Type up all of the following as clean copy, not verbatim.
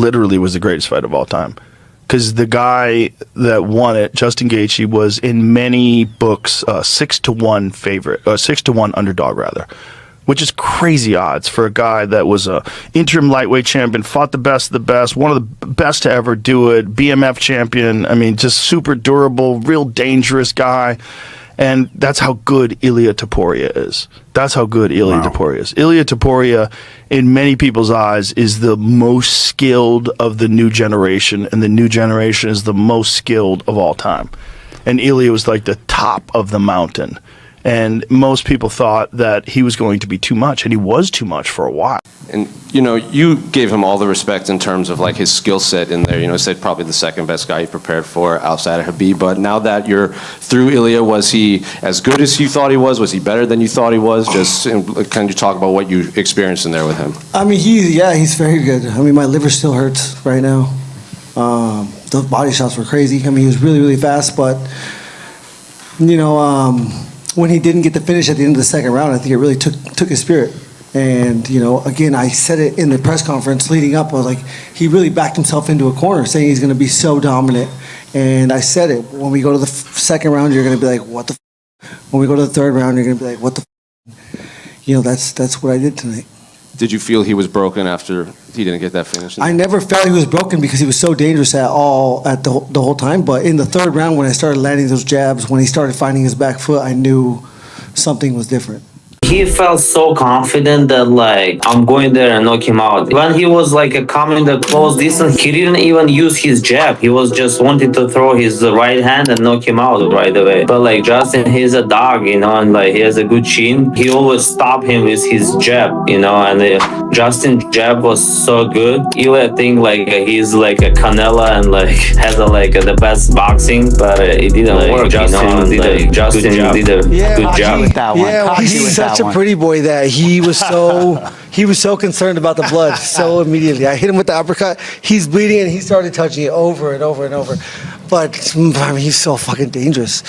literally was the greatest fight of all time. Because the guy that won it, Justin Gaethje, was in many books 6-1 favorite, or 6-1 underdog rather, which is crazy odds for a guy that was a interim lightweight champion, fought the best of the best, one of the best to ever do it, BMF champion. I mean, just super durable, real dangerous guy. And that's how good Ilia Topuria is. That's how good Ilia Topuria is. Ilia Topuria, in many people's eyes, is the most skilled of the new generation, and the new generation is the most skilled of all time. And Ilia was like the top of the mountain. And most people thought that he was going to be too much, and he was too much for a while. And, you know, you gave him all the respect in terms of, like, his skill set in there. You know, said probably the second best guy you prepared for outside of Khabib. But now that you're through Ilia, was he as good as you thought he was? Was he better than you thought he was? Just kind of talk about what you experienced in there with him. I mean, he's very good. I mean, my liver still hurts right now. The body shots were crazy. I mean, he was really, really fast. But, you know, when he didn't get the finish at the end of the second round, I think it really took his spirit. And, you know, again, I said it in the press conference leading up. I was like, he really backed himself into a corner saying he's going to be so dominant. And I said it. When we go to the second round, you're going to be like, what the f-? When we go to the third round, you're going to be like, what the f-? You know, that's what I did tonight. Did you feel he was broken after he didn't get that finish? I never felt he was broken because he was so dangerous at the whole time. But in the third round, when I started landing those jabs, when he started finding his back foot, I knew something was different. He felt so confident that, like, I'm going there and knock him out. When he was like coming the close distance, he didn't even use his jab. He was just wanting to throw his right hand and knock him out right away. But like Justin, he's a dog, you know, and like he has a good chin. He always stop him with his jab, you know, and Justin's jab was so good. Ilia think like he's like a Canela and like has the best boxing, but it didn't work. Justin did a good job. He's such a pretty boy that he was so concerned about the blood so immediately. I hit him with the uppercut. He's bleeding, and he started touching it over and over and over. But I mean, he's so fucking dangerous.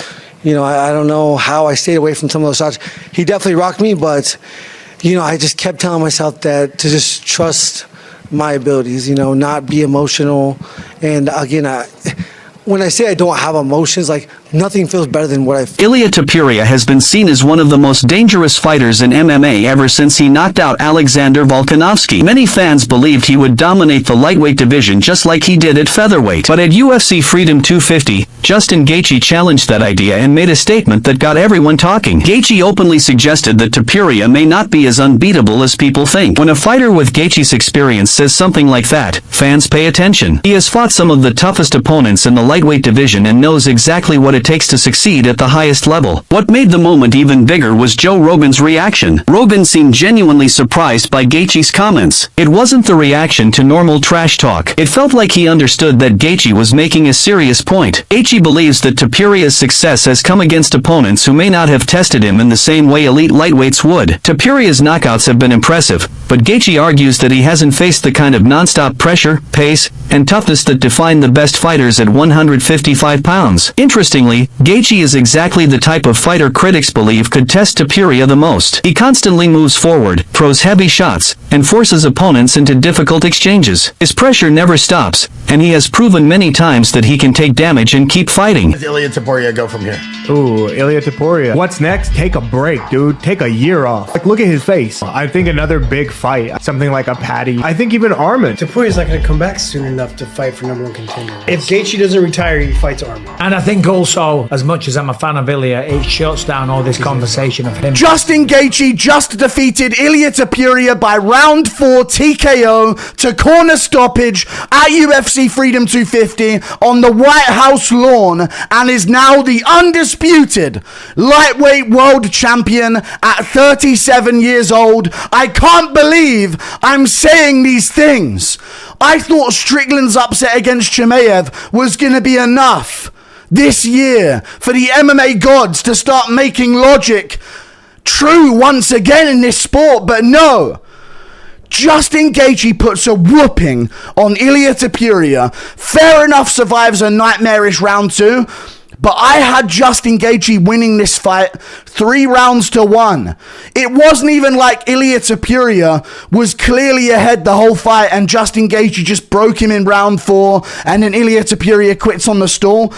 You know, I don't know how I stayed away from some of those shots. He definitely rocked me, but you know, I just kept telling myself that to just trust my abilities. You know, not be emotional. And again, when I say I don't have emotions, like, nothing feels better than what I feel. Ilia Topuria has been seen as one of the most dangerous fighters in MMA ever since he knocked out Alexander Volkanovski. Many fans believed he would dominate the lightweight division just like he did at featherweight. But at UFC Freedom 250, Justin Gaethje challenged that idea and made a statement that got everyone talking. Gaethje openly suggested that Topuria may not be as unbeatable as people think. When a fighter with Gaethje's experience says something like that, fans pay attention. He has fought some of the toughest opponents in the lightweight division and knows exactly what it takes to succeed at the highest level. What made the moment even bigger was Joe Rogan's reaction. Rogan seemed genuinely surprised by Gaethje's comments. It wasn't the reaction to normal trash talk. It felt like he understood that Gaethje was making a serious point. Gaethje believes that Topuria's success has come against opponents who may not have tested him in the same way elite lightweights would. Topuria's knockouts have been impressive, but Gaethje argues that he hasn't faced the kind of non-stop pressure, pace, and toughness that define the best fighters at 155 pounds. Interestingly, Gaethje is exactly the type of fighter critics believe could test Topuria the most. He constantly moves forward, throws heavy shots, and forces opponents into difficult exchanges. His pressure never stops, and he has proven many times that he can take damage and keep fighting. Does Ilia Topuria go from here? Ooh, Ilia Topuria. What's next? Take a break, dude. Take a year off. Like, look at his face. I think another big fight, something like a Patty. I think even Arman. Topuria's not going to come back soon enough to fight for #1 contender. If Gaethje doesn't retire, he fights Arman. And I think also, as much as I'm a fan of Ilia, it shuts down all this conversation of him. Justin Gaethje just defeated Ilia Topuria by round 4 TKO to corner stoppage at UFC Freedom 250 on the White House lawn, and is now the undisputed lightweight world champion at 37 years old. I can't believe I'm saying these things. I thought Strickland's upset against Chimaev was going to be enough this year for the MMA gods to start making logic true once again in this sport, but no. Justin Gaethje puts a whooping on Ilia Topuria. Fair enough, survives a nightmarish round 2, but I had Justin Gaethje winning this fight 3-1. It wasn't even like Ilia Topuria was clearly ahead the whole fight and Justin Gaethje just broke him in round 4 and then Ilia Topuria quits on the stall.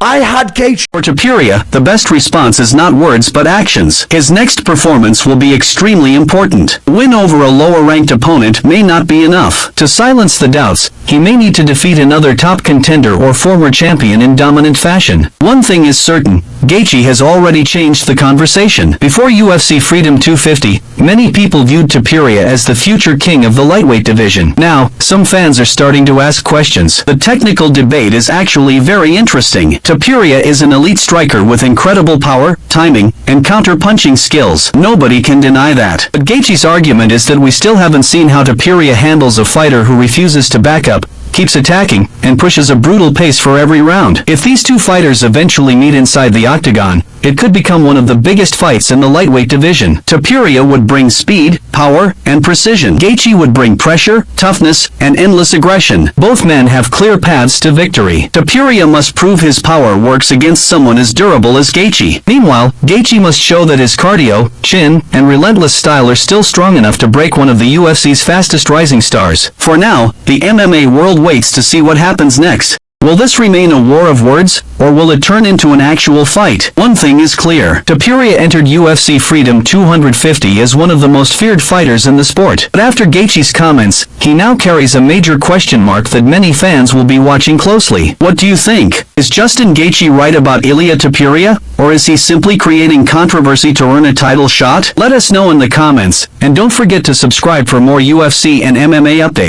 I had Gaethje. For Topuria, the best response is not words but actions. His next performance will be extremely important. A win over a lower-ranked opponent may not be enough. To silence the doubts, he may need to defeat another top contender or former champion in dominant fashion. One thing is certain, Gaethje has already changed the conversation. Before UFC Freedom 250, many people viewed Topuria as the future king of the lightweight division. Now, some fans are starting to ask questions. The technical debate is actually very interesting. Topuria is an elite striker with incredible power, timing, and counter-punching skills. Nobody can deny that. But Gaethje's argument is that we still haven't seen how Topuria handles a fighter who refuses to back up, keeps attacking, and pushes a brutal pace for every round. If these two fighters eventually meet inside the Octagon, it could become one of the biggest fights in the lightweight division. Topuria would bring speed, power, and precision. Gaethje would bring pressure, toughness, and endless aggression. Both men have clear paths to victory. Topuria must prove his power works against someone as durable as Gaethje. Meanwhile, Gaethje must show that his cardio, chin, and relentless style are still strong enough to break one of the UFC's fastest rising stars. For now, the MMA world waits to see what happens next. Will this remain a war of words, or will it turn into an actual fight? One thing is clear. Topuria entered UFC Freedom 250 as one of the most feared fighters in the sport. But after Gaethje's comments, he now carries a major question mark that many fans will be watching closely. What do you think? Is Justin Gaethje right about Ilia Topuria, or is he simply creating controversy to earn a title shot? Let us know in the comments, and don't forget to subscribe for more UFC and MMA updates.